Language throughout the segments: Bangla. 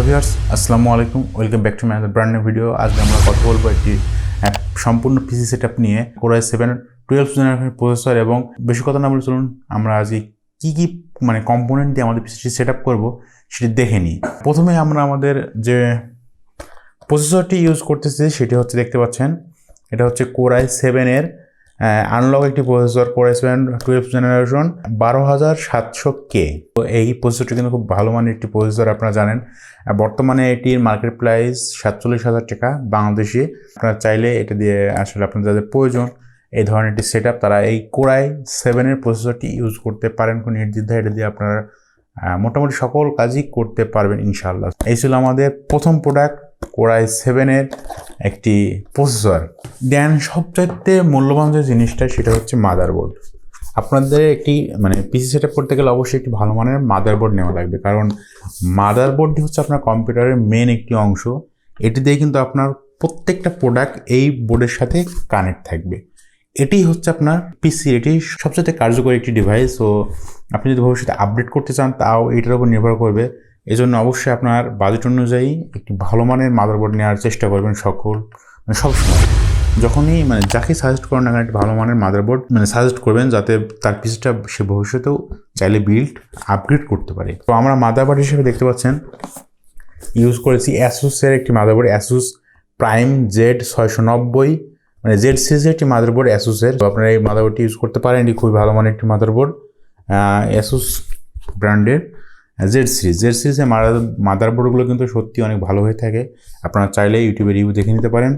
ভিউয়ার্স আসসালামু আলাইকুম, welcome back to my other brand new video. আজকে আমরা কথা বলবো একটি সম্পূর্ণ পিসি সেটআপ নিয়ে, Core i7 12th generation processor. এবং বেশি কথা না বলে চলুন আমরা আজকে কি কম্পোনেন্ট দিয়ে আমাদের পিসিটি সেটআপ করব সেটি দেখে নিই। প্রথমে আমরা আমাদের যে প্রসেসরটি ইউজ করতেছি সেটি হচ্ছে, দেখতে পাচ্ছেন, এটা হচ্ছে Core i7 এর আনলক একটি processor, Core i7 12th generation 12700K। তো এই প্রসেসরটি কিন্তু খুব ভালো মানের একটি প্রসেসর। আপনারা জানেন বর্তমানে এটির মার্কেট প্রাইস 47,000 টাকা বাংলাদেশি। আপনারা চাইলে এটা দিয়ে আসলে আপনার যাদের প্রয়োজন এই ধরনের একটি সেটআপ, তারা এই Core i7 এর প্রসেসরটি ইউজ করতে পারেন কোনো নির্দ্বিধায়। এটা দিয়ে আপনারা মোটামুটি সকল কাজই করতে পারবেন ইনশাআল্লাহ। এই ছিল আমাদের প্রথম প্রোডাক্ট, Core i7 এর একটি প্রসেসর। দেন সবচাইতে মূল্যবান যে জিনিসটা সেটা হচ্ছে মাদারবোর্ড। আপনাদের একটি পিসি সেটআপ করতে গেলে অবশ্যই একটি ভালো মানের মাদারবোর্ড নেওয়া লাগবে, কারণ মাদারবোর্ডটি হচ্ছে আপনার কম্পিউটারের মেন একটি অংশ। এটি দিয়ে কিন্তু আপনার প্রত্যেকটা প্রোডাক্ট এই বোর্ডের সাথে কানেক্ট থাকবে। এটি হচ্ছে আপনার পিসি, এটি সবচেয়ে কার্যকরী একটি ডিভাইস। ও আপনি যদি ভবিষ্যতে আপডেট করতে চান তাও এটার উপর নির্ভর করবে। এই জন্য অবশ্যই আপনার বাজেট অনুযায়ী একটি ভালো মানের মাদারবোর্ড নেওয়ার চেষ্টা করবেন সবসময়। যখনই যাকে সাজেস্ট করেন না কেন একটি ভালো মানের মাদারবোর্ড সাজেস্ট করবেন, যাতে তার পিসিটা সে ভবিষ্যতেও চাইলে আপগ্রেড করতে পারে। তো আমরা মাদারবোর্ড হিসেবে দেখতে পাচ্ছেন ইউজ করেছি অ্যাসুসের একটি motherboard, Asus prime Z690, Z সিরিজের একটি মাদারবোর্ড অ্যাসুসের। তো আপনারা এই মাদারবোর্ডটি ইউজ করতে পারেন, এটি খুবই ভালো মানের একটি মাদারবোর্ড। অ্যাসুস ব্র্যান্ডের জেড সিরিজের মাদারবোর্ডগুলো কিন্তু সত্যি অনেক ভালো হয়ে থাকে। আপনারা চাইলে ইউটিউবে রিভিউ দেখে নিতে পারেন।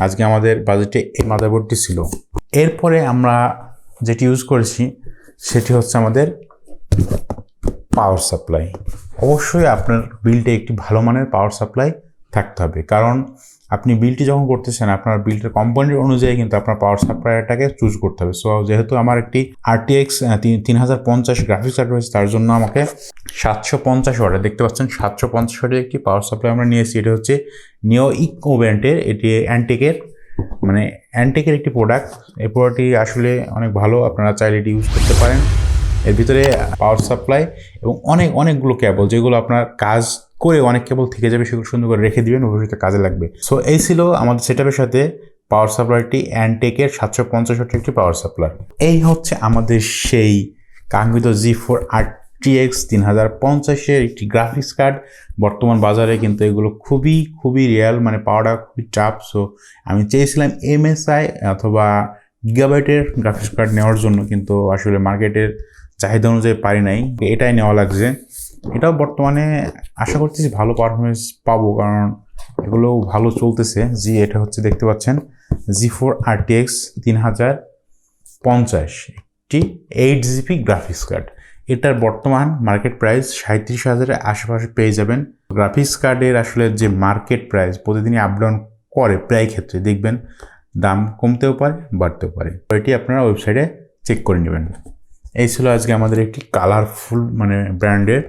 আজকে আমাদের বাজেটে এই মাদারবোর্ডটি ছিল। এরপরে আমরা যেটি ইউজ করেছি সেটি হচ্ছে আমাদের পাওয়ার সাপ্লাই। অবশ্যই আপনার বিল্ডে একটি ভালো মানের পাওয়ার সাপ্লাই থাকতে হবে, কারণ আপনি বিলটি যখন করতেছেন আপনার বিলটার কম্পোনেন্ট অনুযায়ী কিন্তু আপনার পাওয়ার সাপ্লাইটাকে চুজ করতে হবে। সো যেহেতু আমার একটি RTX 3050 গ্রাফিক্স কার্ড রয়েছে, তার জন্য আমাকে 750 ওয়াটের, দেখতে পাচ্ছেন 750 ওয়াটের একটি পাওয়ার সাপ্লাই আমরা নিয়েছি। এটা হচ্ছে ইকো ব্র্যান্ডের, এটি অ্যান্টেকের একটি প্রোডাক্ট। এই প্রোডাক্টটি আসলে অনেক ভালো, আপনারা চাইলে এটি ইউজ করতে পারেন। এর ভিতরে পাওয়ার সাপ্লাই এবং অনেকগুলো কেবল, যেগুলো আপনার কাজ করে অনেক কেবল থেকে যাবে, সেগুলো সুন্দর করে রেখে দিবেন, ভবিষ্যতে কাজে লাগবে। সো এই ছিল আমাদের সেটআপের সাথে পাওয়ার সাপ্লাইটি, অ্যান্টেকের 750 ওয়াটের একটি পাওয়ার সাপ্লাই। এই হচ্ছে আমাদের সেই কাঙ্ক্ষিত G4 RTX 3050-এর একটি গ্রাফিক্স কার্ড। বর্তমান বাজারে কিন্তু এগুলো খুবই রিয়াল, পাওয়াটা খুবই টাফ। সো আমি চেয়েছিলাম MSI অথবা গিগাবাইটের গ্রাফিক্স কার্ড নেওয়ার জন্য, কিন্তু আসলে মার্কেটের চাহিদা অনুযায়ী পারি নাই, এটাই নেওয়া লাগছে। এটাও বর্তমানে আশা করতেছি ভালো পারফরমেন্স পাবো, কারণ এগুলো ভালো চলতেছে। এটা হচ্ছে, দেখতে পাচ্ছেন, G4 RTX 3050, একটি 8GB গ্রাফিক্স কার্ড। এটার বর্তমান মার্কেট প্রাইস 37,000-এর আশেপাশে পেয়ে যাবেন। গ্রাফিক্স কার্ডের আসলে যে মার্কেট প্রাইস প্রতিদিনই আপ ডাউন করে, প্রায় ক্ষেত্রে দেখবেন দাম কমতেও পারে বাড়তেও পারে। এটি আপনারা ওয়েবসাইটে চেক করে নেবেন। এই ছিল আজকে আমাদের একটি কালারফুল ব্র্যান্ডের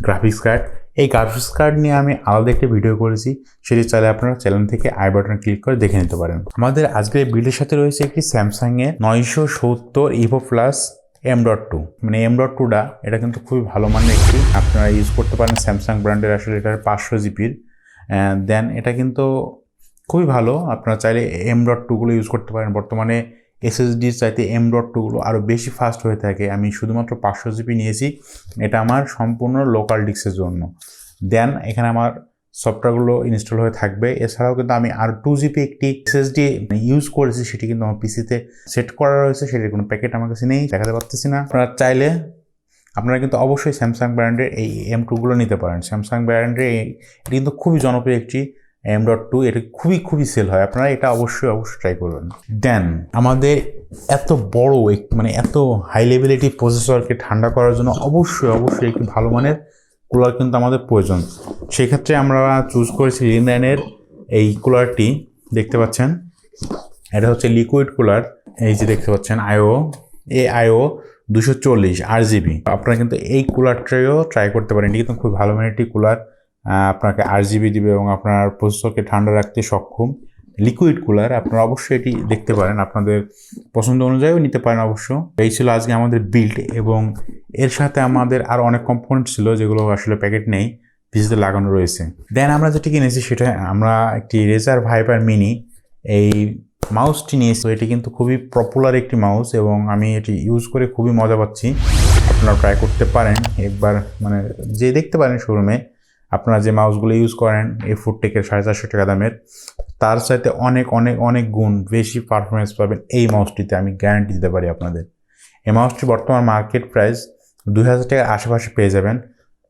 গ্রাফিক্স কার্ড। এই গ্রাফিক্স কার্ড নিয়ে আমি আলাদা একটি ভিডিও করেছি, সেটি চাইলে আপনারা চ্যানেল থেকে আই বাটনে ক্লিক করে দেখে নিতে পারেন। আমাদের আজকের বিল্ডের সাথে রয়েছে একটি স্যামসাংয়ের 970 EVO Plus M.2। M.2টা এটা কিন্তু খুবই ভালো মানের একটি, আপনারা ইউজ করতে পারেন স্যামসাং ব্র্যান্ডের। আসলে এটার 500 জিবির। দেন এটা কিন্তু খুবই ভালো, আপনারা চাইলে M.2গুলো ইউজ করতে পারেন। বর্তমানে SSDর চাইতে M.2গুলো আরও বেশি ফাস্ট হয়ে থাকে। আমি শুধুমাত্র 500 জিবি নিয়েছি, এটা আমার সম্পূর্ণ লোকাল ডিস্কের জন্য। দেন এখানে আমার সফটওয়্যারগুলো ইনস্টল হয়ে থাকবে। এছাড়াও কিন্তু আমি আর 2 জিবি একটি SSD ইউজ করেছি, সেটি কিন্তু আমার পিসিতে সেট করা রয়েছে। সেটির কোনো প্যাকেট আমার কাছে নেই, দেখাতে পারতেছি না। আপনারা কিন্তু অবশ্যই স্যামসাং ব্র্যান্ডের এই M.2গুলো নিতে পারেন। স্যামসাং ব্র্যান্ডের এটি কিন্তু খুবই জনপ্রিয় একটি M.2, এটা খুবই সেল হয়। আপনারা এটা অবশ্যই ট্রাই করবেন। দেন আমাদের এত বড় এত হাই লেভেলের প্রসেসরকে ঠান্ডা করার জন্য অবশ্যই একটি ভালো মানের কুলার কিন্তু আমাদের প্রয়োজন। সেক্ষেত্রে আমরা চুজ করেছি লিনল্যান্ডের এই কুলারটি, দেখতে পাচ্ছেন, এটা হচ্ছে লিকুইড কুলার। এই যে দেখতে পাচ্ছেন IO 240 RGB। আপনারা কিন্তু এই কুলারটাও ট্রাই করতে পারেন। এটি কিন্তু খুব ভালো মানের একটি কুলার, আপনাকে RGB দিবে এবং আপনার প্রসেসরকে ঠান্ডা রাখতে সক্ষম। লিকুইড কুলার, আপনারা অবশ্যই এটি দেখতে পারেন, আপনাদের পছন্দ অনুযায়ীও নিতে পারেন অবশ্য। এই ছিল আজকে আমাদের বিল্ড, এবং এর সাথে আমাদের আরও অনেক কম্পোনেন্ট ছিল যেগুলো আসলে প্যাকেট নেই। পিসিতে লাগানো রয়েছে। দেন আমরা যেটি কিনেছি সেটা আমরা একটি রেজার ভাইপার মিনি এই মাউসটি নিয়েছি। এটি কিন্তু খুবই পপুলার একটি মাউস এবং আমি এটি ইউজ করে খুবই মজা পাচ্ছি। আপনারা ট্রাই করতে পারেন একবার, মানে যে দেখতে পারেন শোরুমে আপনারা যে মাউসগুলো ইউজ করেন এই ফুডটেকের 450 টাকা দামের, তার সাথে অনেক অনেক অনেক গুণ বেশি পারফরমেন্স পাবেন এই মাউসটিতে, আমি গ্যারান্টি দিতে পারি আপনাদের। এই মাউসটি বর্তমান মার্কেট প্রাইস 2000 টাকার আশেপাশে পেয়ে যাবেন।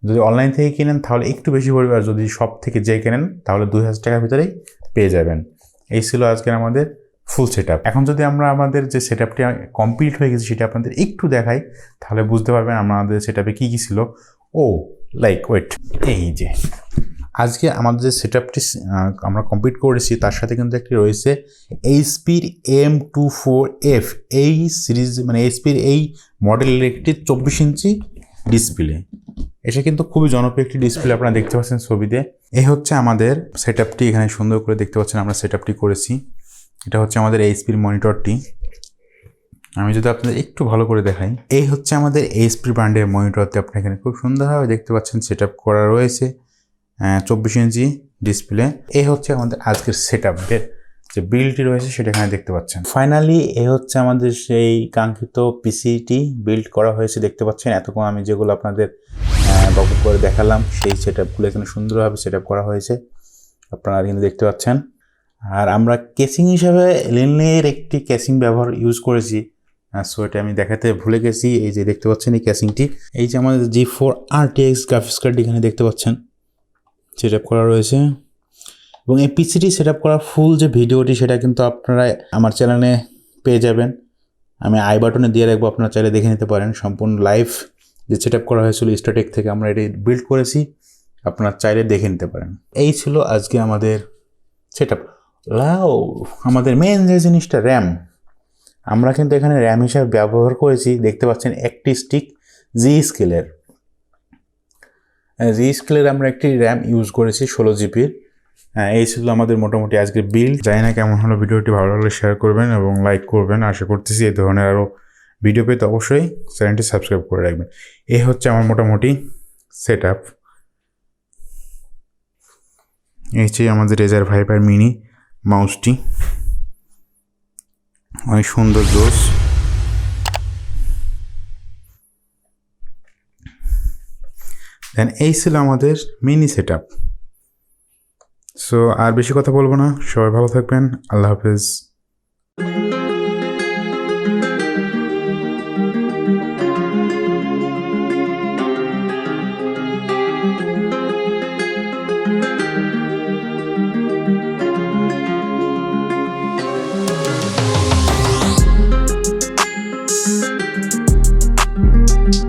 যদি অনলাইন থেকে কিনেন তাহলে একটু বেশি পড়বে, আর যদি শপ থেকে যে কেনেন তাহলে 2000 টাকার ভিতরেই পেয়ে যাবেন। এই ছিল আজকের আমাদের ফুল সেট আপ। এখন যদি আমরা আমাদের যে সেট আপটি কমপ্লিট হয়ে গেছে সেটা আপনাদের একটু দেখাই, তাহলে বুঝতে পারবেন আমাদের সেট আপে কী কী ছিল। ওয়েট, এই যে আজকে আমাদের যে সেট আপটি আমরা কমপ্লিট করেছি তার সাথে কিন্তু একটি রয়েছে এইচপির M24F এই সিরিজ, মানে এইচপির এই মডেলের একটি 24 ইঞ্চি ডিসপ্লে। এটা কিন্তু খুবই জনপ্রিয় একটি ডিসপ্লে, আপনারা দেখতে পাচ্ছেন ছবিতে। এই হচ্ছে আমাদের সেট আপটি, এখানে সুন্দর করে দেখতে পাচ্ছেন আমরা সেট আপটি করেছি। এটা হচ্ছে আমাদের এইচপির মনিটরটি। আমি যদি আপনাদের একটু ভালো করে দেখাই, এই হচ্ছে আমাদের এইচপি ব্র্যান্ডের মনিটরটি। আপনি এখানে খুব সুন্দরভাবে দেখতে পাচ্ছেন সেট আপ করা রয়েছে 24 ইঞ্চি ডিসপ্লে। এই হচ্ছে আমাদের আজকের সেট আপের যে বিল্ডটি রয়েছে সেটা এখানে দেখতে পাচ্ছেন। ফাইনালি এই হচ্ছে আমাদের সেই কাঙ্ক্ষিত পিসিটি বিল্ড করা হয়েছে, দেখতে পাচ্ছেন। এতক্ষণ আমি যেগুলো আপনাদের বক করে দেখালাম সেই সেট আপগুলো এখানে সুন্দরভাবে সেট আপ করা হয়েছে, আপনারা কিন্তু দেখতে পাচ্ছেন। আর আমরা কেসিং হিসাবে লিনের একটি কেসিং ব্যবহার ইউজ করেছি, সো এটা আমি দেখাতে ভুলে গেছি। এই যে দেখতে পাচ্ছেন এই কেসিংটি, এই যে আমাদের G4 RTX গ্রাফিক্স কার্ডটি এখানে দেখতে পাচ্ছেন সেট আপ করা রয়েছে। এবং এই পিসিটি সেট আপ করা ফুল যে ভিডিওটি সেটা কিন্তু আপনারা আমার চ্যানেলে পেয়ে যাবেন, আমি আই বাটনে দিয়ে রাখবো, আপনারা চাইলে দেখে নিতে পারেন। সম্পূর্ণ লাইভ যে সেট আপ করা হয়েছিল স্টারটেক থেকে আমরা এটি বিল্ড করেছি, আপনারা চাইলে দেখে নিতে পারেন। এই ছিল আজকে আমাদের সেট আপ। আমাদের মেন যে জিনিসটা র্যাম, আমরা কিন্তু এখানে র্যাম হিসাবে ব্যবহার করেছি, দেখতে পাচ্ছেন একটি স্টিক জি স্কেলের আমরা একটি র্যাম ইউজ করেছি 16 জিবির। এই ছিল আমাদের মোটামুটি আজকের বিল্ড। জানি না কেমন হলো ভিডিওটি, ভালো লাগলে শেয়ার করবেন এবং লাইক করবেন। আশা করতেছি এই ধরনের আরও ভিডিও পেতে অবশ্যই চ্যানেলটি সাবস্ক্রাইব করে রাখবেন। এই হচ্ছে আমার মোটামুটি সেট আপ। এই হচ্ছে আমাদের রেজার ভাইপার মিনি মাউসটি, অনেক সুন্দর জোস। দেন এই ছিল আমাদের মিনি সেট আপ। সো আর বেশি কথা বলবো না, সবাই ভালো থাকবেন, আল্লাহ হাফেজ।